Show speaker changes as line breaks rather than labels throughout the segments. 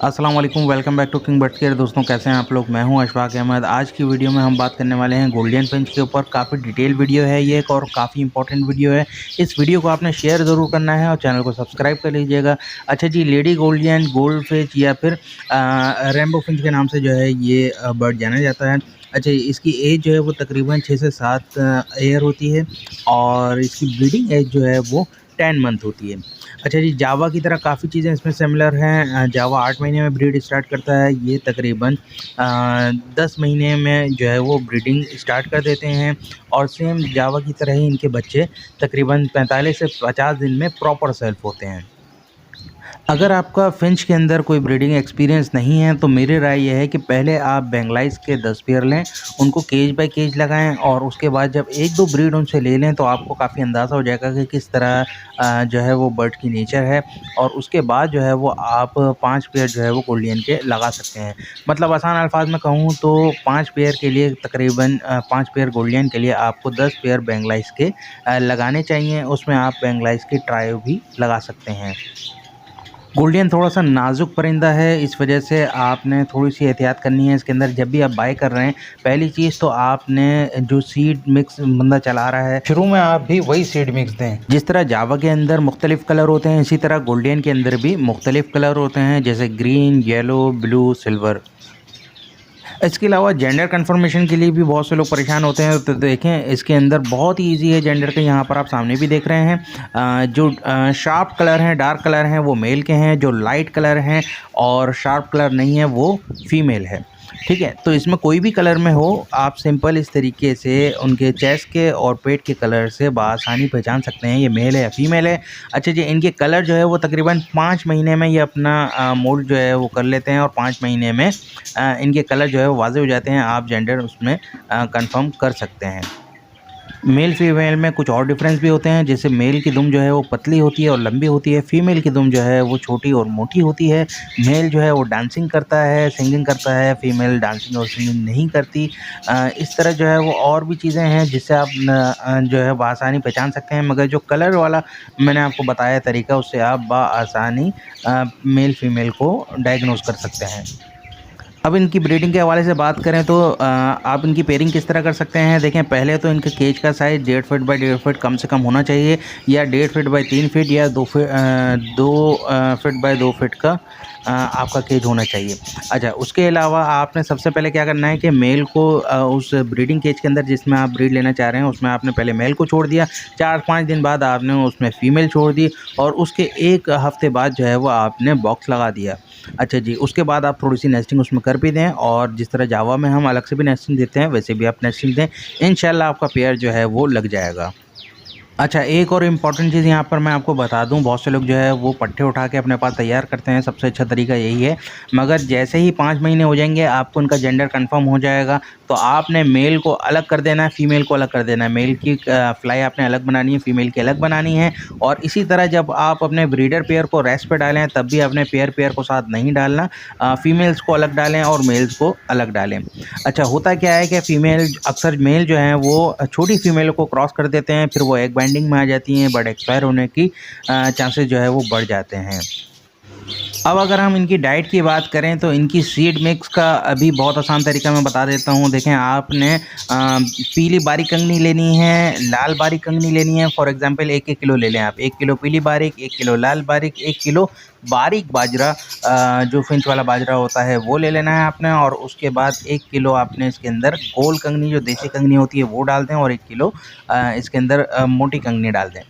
अस्सलाम वालेकुम, welcome back to King Bird Care. दोस्तों कैसे हैं आप लोग। मैं हूं अशफाक अहमद। आज की वीडियो में हम बात करने वाले हैं गोल्डन फिंच के ऊपर। काफ़ी डिटेल वीडियो है ये एक और काफ़ी इंपॉर्टेंट वीडियो है। इस वीडियो को आपने शेयर ज़रूर करना है और चैनल को सब्सक्राइब कर लीजिएगा। अच्छा जी, लेडी गोल्डन, गोल्ड फिंच या फिर रेम्बो फिंच के नाम से जो है ये बर्ड जाना जाता है। अच्छा, इसकी एज जो है वो तकरीबन 6 से 7 ईयर होती है और इसकी ब्रीडिंग एज जो है वो 10 मंथ होती है। अच्छा जी, जावा की तरह काफ़ी चीज़ें इसमें सिमिलर हैं। जावा 8 महीने में ब्रीड स्टार्ट करता है, ये तकरीबन 10 महीने में जो है वो ब्रीडिंग स्टार्ट कर देते हैं और सेम जावा की तरह ही इनके बच्चे तकरीबन 45 से 50 दिन में प्रॉपर सेल्फ होते हैं। अगर आपका फिंच के अंदर कोई ब्रीडिंग एक्सपीरियंस नहीं है तो मेरी राय यह है कि पहले आप बेंगलाइज के 10 पेयर लें, उनको केज बाय केज लगाएं और उसके बाद जब 1-2 ब्रीड उनसे ले लें तो आपको काफ़ी अंदाज़ा हो जाएगा कि किस तरह जो है वो बर्ड की नेचर है। और उसके बाद जो है वो आप 5 पेयर जो है वो गोल्डियन के लगा सकते हैं। मतलब आसान अल्फाज में कहूँ तो 5 पेयर के लिए तकरीबन 5 पेयर गोल्डियन के लिए आपको 10 पेयर बेंगलाइज के लगाने चाहिए। उसमें आप बेंगलाइज की ट्रायो भी लगा सकते हैं। गोल्डियन थोड़ा-सा नाज़ुक परिंदा है, इस वजह से आपने थोड़ी-सी एहतियात करनी है इसके अंदर। जब भी आप बाय कर रहे हैं, पहली चीज़ तो आपने जो सीड मिक्स बंदा चला रहा है, शुरू में आप भी वही सीड मिक्स दें। जिस तरह जावा के अंदर मुख्तलिफ़ कलर होते हैं, इसी तरह गोल्डियन के अंदर भी मुख्तलिफ़ कलर होते हैं, जैसे ग्रीन, येलो, ब्लू, सिल्वर। इसके अलावा जेंडर कन्फर्मेशन के लिए भी बहुत से लोग परेशान होते हैं। तो देखें, इसके अंदर बहुत ही ईज़ी है जेंडर का। यहाँ पर आप सामने भी देख रहे हैं, जो शार्प कलर हैं, डार्क कलर हैं, वो मेल के हैं। जो लाइट कलर हैं और शार्प कलर नहीं है, वो फीमेल है। ठीक है, तो इसमें कोई भी कलर में हो, आप सिंपल इस तरीके से उनके चेस्ट के और पेट के कलर से बआसानी पहचान सकते हैं ये मेल है या फीमेल है। अच्छा जी, इनके कलर जो है वो तकरीबन 5 महीने में ये अपना मोल्ड जो है वो कर लेते हैं और 5 महीने में इनके कलर जो है वो वाज़ेह हो जाते हैं। आप जेंडर उसमें कंफर्म कर सकते हैं। मेल फीमेल में कुछ और डिफरेंस भी होते हैं, जैसे मेल की दुम जो है वो पतली होती है और लंबी होती है, फीमेल की दुम जो है वो छोटी और मोटी होती है। मेल जो है वो डांसिंग करता है, सिंगिंग करता है, फीमेल डांसिंग और सिंगिंग नहीं करती। इस तरह जो है वो और भी चीज़ें हैं जिससे आप जो है बआसानी पहचान सकते हैं, मगर जो कलर वाला मैंने आपको बताया तरीका, उससे आप बआसानी मेल फीमेल को डायग्नोज़ कर सकते हैं। अब इनकी ब्रीडिंग के हवाले से बात करें तो आप इनकी पेयरिंग किस तरह कर सकते हैं। देखें, पहले तो इनके केज का साइज़ 1.5 फीट बाई 1.5 फीट कम से कम होना चाहिए, या 1.5 फीट बाई 3 फीट, या 2 फीट बाई 2 फीट का आपका केज होना चाहिए। अच्छा, उसके अलावा आपने सबसे पहले क्या करना है कि मेल को उस ब्रीडिंग केज के अंदर जिसमें आप ब्रीड लेना चाह रहे हैं उसमें आपने पहले मेल को छोड़ दिया। 4-5 दिन बाद आपने उसमें फ़ीमेल छोड़ दी और उसके 1 हफ़्ते बाद जो है वो आपने बॉक्स लगा दिया। अच्छा जी, उसके बाद आप थोड़ी-सी नेस्टिंग उसमें कर भी दें और जिस तरह जावा में हम अलग से भी नेस्टिंग देते हैं, वैसे भी आप नेस्टिंग दें। इंशाल्लाह आपका पेयर जो है वो लग जाएगा। अच्छा, एक और इम्पॉर्टेंट चीज़ यहाँ पर मैं आपको बता दूँ, बहुत से लोग जो है वो पट्ठे उठा के अपने पास तैयार करते हैं, सबसे अच्छा तरीका यही है। मगर जैसे ही 5 महीने हो जाएँगे, आपको उनका जेंडर कन्फर्म हो जाएगा, तो आपने मेल को अलग कर देना है, फीमेल को अलग कर देना है। मेल की फ्लाई आपने अलग बनानी है, फीमेल की अलग बनानी है। और इसी तरह जब आप अपने ब्रीडर पेयर को रेस्ट पे डालें, तब भी अपने पेयर को साथ नहीं डालना। फीमेल्स को अलग डालें और मेल्स को अलग डालें। अच्छा, होता क्या है कि फीमेल अक्सर मेल जो हैं वो छोटी फीमेल को क्रॉस कर देते हैं, फिर वो एग बाइंडिंग में आ जाती हैं, बर्ड एक्सपायर होने की चांसेस जो है वो बढ़ जाते हैं। अब अगर हम इनकी डाइट की बात करें तो इनकी सीड मिक्स का अभी बहुत आसान तरीका मैं बता देता हूँ। देखें, आपने पीली बारीक कंगनी लेनी है, लाल बारीक कंगनी लेनी है। फॉर एग्जांपल 1-1 किलो ले लें आप। 1 किलो पीली बारीक, 1 किलो लाल बारीक, 1 किलो बारीक बाजरा, जो फिंच वाला बाजरा होता है वो ले लेना है आपने। और उसके बाद 1 किलो आपने इसके अंदर गोल कंगनी, जो देसी कंगनी होती है, वो डाल दें और 1 किलो इसके अंदर मोटी कंगनी डाल दें।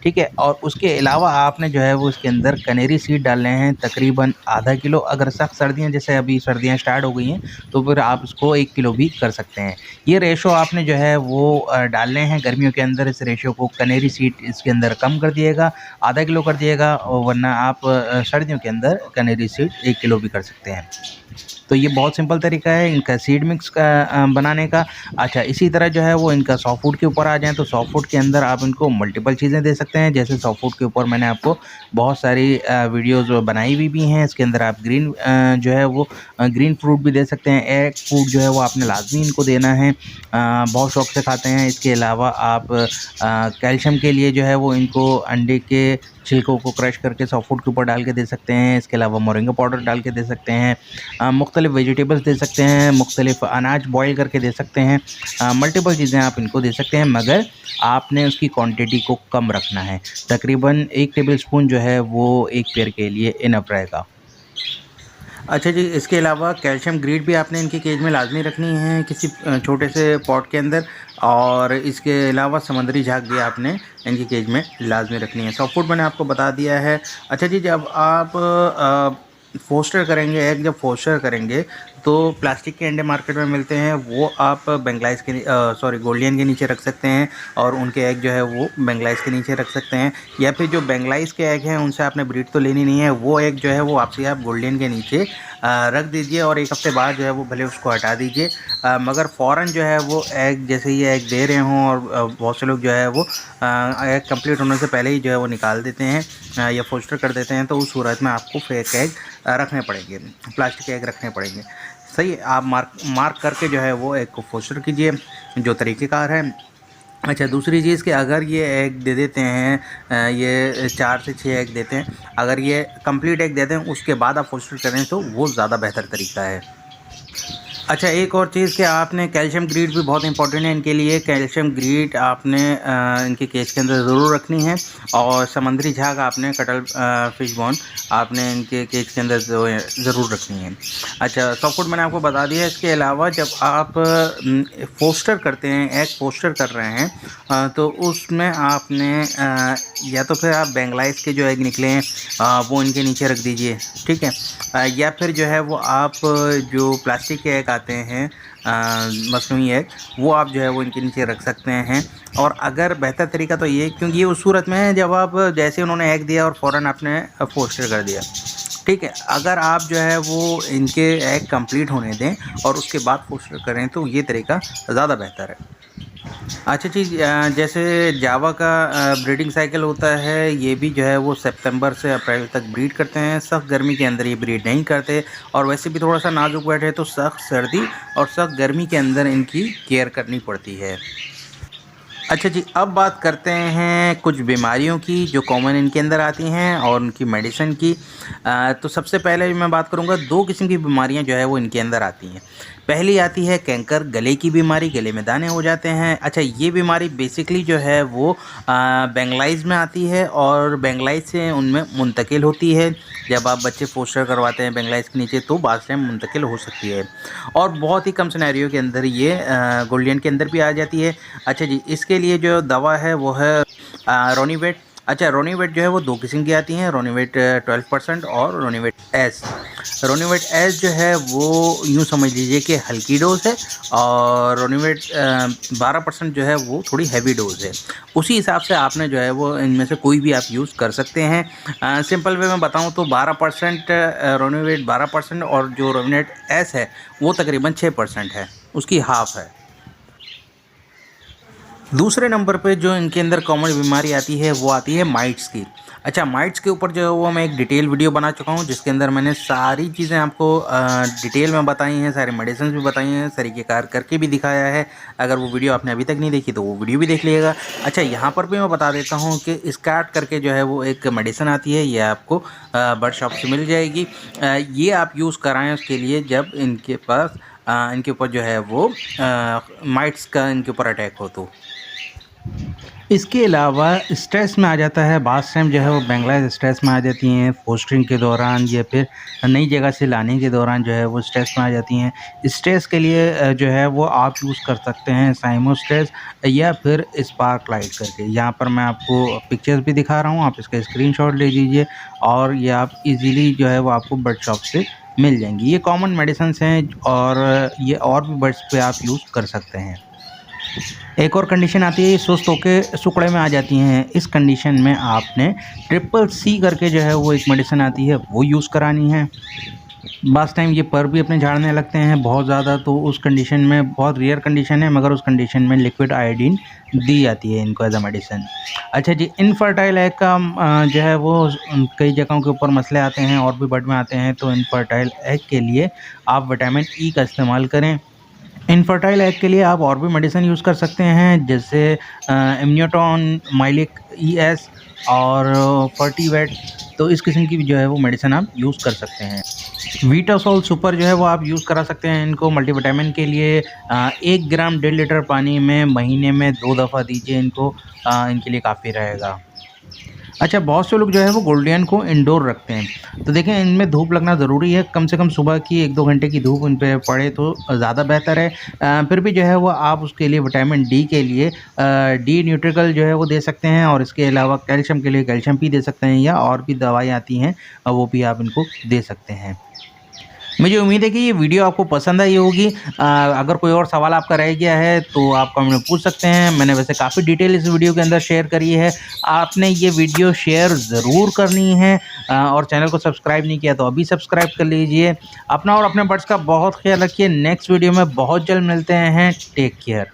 ठीक है, और उसके अलावा आपने जो है वो इसके अंदर कनेरी सीड डालने हैं तकरीबन आधा किलो। अगर सख्त सर्दियाँ, जैसे अभी सर्दियाँ स्टार्ट हो गई हैं, तो फिर आप इसको 1 किलो भी कर सकते हैं। ये रेशो आपने जो है वो डालने हैं गर्मियों के अंदर। इस रेशो को कनेरी सीड इसके अंदर कम कर दिएगा, आधा किलो कर दिएगा, और वरना आप सर्दियों के अंदर कनेरी सीड 1 किलो भी कर सकते हैं। तो ये बहुत सिंपल तरीका है इनका सीड मिक्स का बनाने का। अच्छा, इसी तरह जो है वो इनका सॉफ्ट फूड के ऊपर आ जाएँ तो सॉफ्ट फूड के अंदर आप इनको मल्टीपल चीज़ें दे सकते हैं। जैसे सॉफ्ट फूड के ऊपर मैंने आपको बहुत सारी वीडियोज़ बनाई हुई भी हैं। इसके अंदर आप ग्रीन जो है वो ग्रीन फ्रूट भी दे सकते हैं। एग फूड जो है वो आपने लाज़मी इनको देना है, बहुत शौक से खाते हैं। इसके अलावा आप कैल्शियम के लिए जो है वो इनको अंडे के छिलकों को क्रश करके सॉफ्ट फूड के ऊपर डाल के दे सकते हैं। इसके अलावा मोरिंगा पाउडर डाल के दे सकते हैं। मुख्तलिफ़ वेजिटेबल्स दे सकते हैं, मुख्तलिफ़ अनाज बॉयल करके दे सकते हैं। मल्टीपल चीज़ें आप इनको दे सकते हैं, मगर आपने उसकी क्वांटिटी को कम रखना है। तकरीबन 1 टेबलस्पून जो है वो एक पेयर के लिए इनफ रहेगा। अच्छा जी, इसके अलावा कैल्शियम ग्रीड भी आपने इनकी केज में लाज़मी रखनी है किसी छोटे से पॉट के अंदर, और इसके अलावा समुद्री झाग भी आपने इनकी केज में लाज़मी रखनी है। सॉफ्ट फूड मैंने आपको बता दिया है। अच्छा जी, जब आप फोस्टर करेंगे, एग जब फोस्टर करेंगे तो प्लास्टिक के अंडे मार्केट में मिलते हैं, वो आप बेंगलाइज के गोल्डियन के नीचे रख सकते हैं, और उनके एग जो है वो बेंगलाइज के नीचे रख सकते हैं। या फिर जो बेंगलाइज के एग हैं उनसे आपने ब्रीड तो लेनी नहीं है, वो एग जो है वो आपसे आप गोल्डियन के नीचे रख दीजिए, और 1 हफ़्ते बाद जो है वो भले उसको हटा दीजिए। मगर फ़ौरन जो है वो एग, जैसे ये एग दे रहे हों, और बहुत से लोग जो है वो एग कंप्लीट होने से पहले ही जो है वो निकाल देते हैं या फोस्टर कर देते हैं, तो उस सूरत में आपको फेक एग रखने पड़ेंगे, प्लास्टिक के एग रखने पड़ेंगे। सही, आप मार्क करके जो है वो एग को फोस्टर कीजिए, जो तरीक़ेकार है। अच्छा, दूसरी चीज़ कि अगर ये एग दे देते हैं, ये 4 से 6 एग देते हैं, अगर ये कंप्लीट एग देते हैं उसके बाद आप फोस्टर करें तो वो ज़्यादा बेहतर तरीका है। अच्छा, एक और चीज़ कि आपने कैल्शियम ग्रीड भी बहुत इंपॉर्टेंट है इनके लिए। कैल्शियम ग्रीड आपने इनके केज के अंदर ज़रूर रखनी है, और समुद्री झाग आपने कटल फिश बोन आपने इनके केज के अंदर ज़रूर रखनी है। अच्छा, सॉफ्ट फूड मैंने आपको बता दिया है। इसके अलावा जब आप फोस्टर करते हैं, एग फोस्टर कर रहे हैं, तो उसमें आपने या तो फिर आप बेंगलाइज के जो एग निकले हैं वो इनके नीचे रख दीजिए, ठीक है। या फिर जो है वो आप जो प्लास्टिक के एग आते हैं, मसनूई एग, वो आप जो है वो इनके नीचे रख सकते हैं। और अगर बेहतर तरीका तो ये, क्योंकि ये उस सूरत में है जब आप जैसे उन्होंने एग दिया और फ़ौरन आपने फोस्टर कर दिया, ठीक है। अगर आप जो है वो इनके एग कंप्लीट होने दें और उसके बाद फोस्टर करें तो ये तरीका ज़्यादा बेहतर है। अच्छा जी, जैसे जावा का ब्रीडिंग साइकिल होता है, ये भी जो है वो सितंबर से अप्रैल तक ब्रीड करते हैं। सख्त गर्मी के अंदर ये ब्रीड नहीं करते, और वैसे भी थोड़ा सा नाजुक बैठे तो सख्त सर्दी और सख्त गर्मी के अंदर इनकी केयर करनी पड़ती है। अच्छा जी, अब बात करते हैं कुछ बीमारियों की जो कॉमन इनके अंदर आती हैं और उनकी मेडिसिन की। तो सबसे पहले मैं बात करूँगा, 2 किस्म की बीमारियां जो है वो इनके अंदर आती हैं। पहली आती है कैंकर, गले की बीमारी, गले में दाने हो जाते हैं। अच्छा, ये बीमारी बेसिकली जो है वो बेंगलाइज में आती है, और बेंगलाइज से उनमें मुंतकिल होती है। जब आप बच्चे फोस्टर करवाते हैं बेंगलाइज के नीचे तो बाद में मुंतकिल हो सकती है, और बहुत ही कम सिनेरियो के अंदर ये गोल्डियन के अंदर भी आ जाती है। अच्छा जी, इसके लिए जो दवा है वो है रोनीवेट। अच्छा, रोनीवेट जो है वो 2 किस्म की आती हैं, रोनीवेट 12% और रोनीवेट एस। रोनीवेट एस जो है वो यूँ समझ लीजिए कि हल्की डोज है, और रोनीवेट 12% जो है वो थोड़ी हैवी डोज है। उसी हिसाब से आपने जो है वो इनमें से कोई भी आप यूज़ कर सकते हैं। सिंपल वे में बताऊँ तो 12% रोनीवेट 12%, और जो रोनीवेट एस है वो तकरीबन 6% है, उसकी हाफ़ है। दूसरे नंबर पे जो इनके अंदर कॉमन बीमारी आती है वो आती है माइट्स की। अच्छा, माइट्स के ऊपर जो है वो मैं एक डिटेल वीडियो बना चुका हूँ, जिसके अंदर मैंने सारी चीज़ें आपको डिटेल में बताई हैं, सारी मेडिसिन भी बताई हैं, तरीक़ेकार करके भी दिखाया है। अगर वो वीडियो आपने अभी तक नहीं देखी तो वो वीडियो भी देख लीजिएगा। अच्छा, यहाँ पर भी मैं बता देता हूँ कि स्कैट करके जो है वो एक मेडिसिन आती है, ये आपको बर्ड शॉप से मिल जाएगी। ये आप यूज़ कराएँ उसके लिए जब इनके पास इनके ऊपर जो है वो माइट्स का इनके ऊपर अटैक हो तो। इसके अलावा स्ट्रेस में आ जाता है, बास टाइम जो है वो बेंगलाइज स्ट्रेस में आ जाती हैं, फोस्टरिंग के दौरान या फिर नई जगह से लाने के दौरान जो है वो स्ट्रेस में आ जाती हैं। स्ट्रेस के लिए जो है वो आप यूज़ कर सकते हैं साइमो स्ट्रेस या फिर स्पार्क लाइट करके। यहाँ पर मैं आपको पिक्चर्स भी दिखा रहा हूँ, आप इसका स्क्रीनशॉट ले लीजिए, और ये आप इजीली जो है वो आपको बर्ड शॉप से मिल जाएंगी। ये कॉमन मेडिसिन्स हैं, और ये और भी बर्ड्स पे आप यूज़ कर सकते हैं। एक और कंडीशन आती है, ये सुस्त होकर सुकड़े में आ जाती हैं। इस कंडीशन में आपने ट्रिपल सी करके जो है वो एक मेडिसिन आती है वो यूज़ करानी है। बास टाइम ये पर भी अपने झाड़ने लगते हैं बहुत ज़्यादा, तो उस कंडीशन में, बहुत रेयर कंडीशन है मगर उस कंडीशन में लिक्विड आयोडीन दी जाती है इनको एज अ मेडिसिन। अच्छा जी, इनफर्टाइल एग का जो है वो कई जगहों के ऊपर मसले आते हैं और भी बर्ड में आते हैं, तो इनफर्टाइल एग के लिए आप विटामिन ई का इस्तेमाल करें। इनफर्टाइल एग के लिए आप और भी मेडिसिन यूज़ कर सकते हैं, जैसे इम्यूटॉन, माइलिक ईएस और फर्टीवेट। तो इस किस्म की भी जो है वो मेडिसिन आप यूज़ कर सकते हैं। वीटासोल सुपर जो है वो आप यूज़ करा सकते हैं इनको मल्टीविटामिन के लिए। 1 ग्राम 1.5 लीटर पानी में महीने में 2 दफ़ा दीजिए इनको, इनके लिए काफ़ी रहेगा। अच्छा, बहुत से लोग जो है वो गोल्डियन को इंडोर रखते हैं, तो देखें इनमें धूप लगना ज़रूरी है, कम से कम सुबह की 1-2 घंटे की धूप इन पे पड़े तो ज़्यादा बेहतर है। फिर भी जो है वो आप उसके लिए विटामिन डी के लिए डी न्यूट्रिकल जो है वो दे सकते हैं, और इसके अलावा कैल्शियम के लिए कैल्शियम भी दे सकते हैं, या और भी दवाएँ आती हैं वो भी आप इनको दे सकते हैं। मुझे उम्मीद है कि ये वीडियो आपको पसंद आई होगी। अगर कोई और सवाल आपका रह गया है तो आप कमेंट में पूछ सकते हैं। मैंने वैसे काफ़ी डिटेल इस वीडियो के अंदर शेयर करी है। आपने ये वीडियो शेयर ज़रूर करनी है, और चैनल को सब्सक्राइब नहीं किया तो अभी सब्सक्राइब कर लीजिए। अपना और अपने बर्ड्स का बहुत ख्याल रखिए। नेक्स्ट वीडियो में बहुत जल्द मिलते हैं। Take care.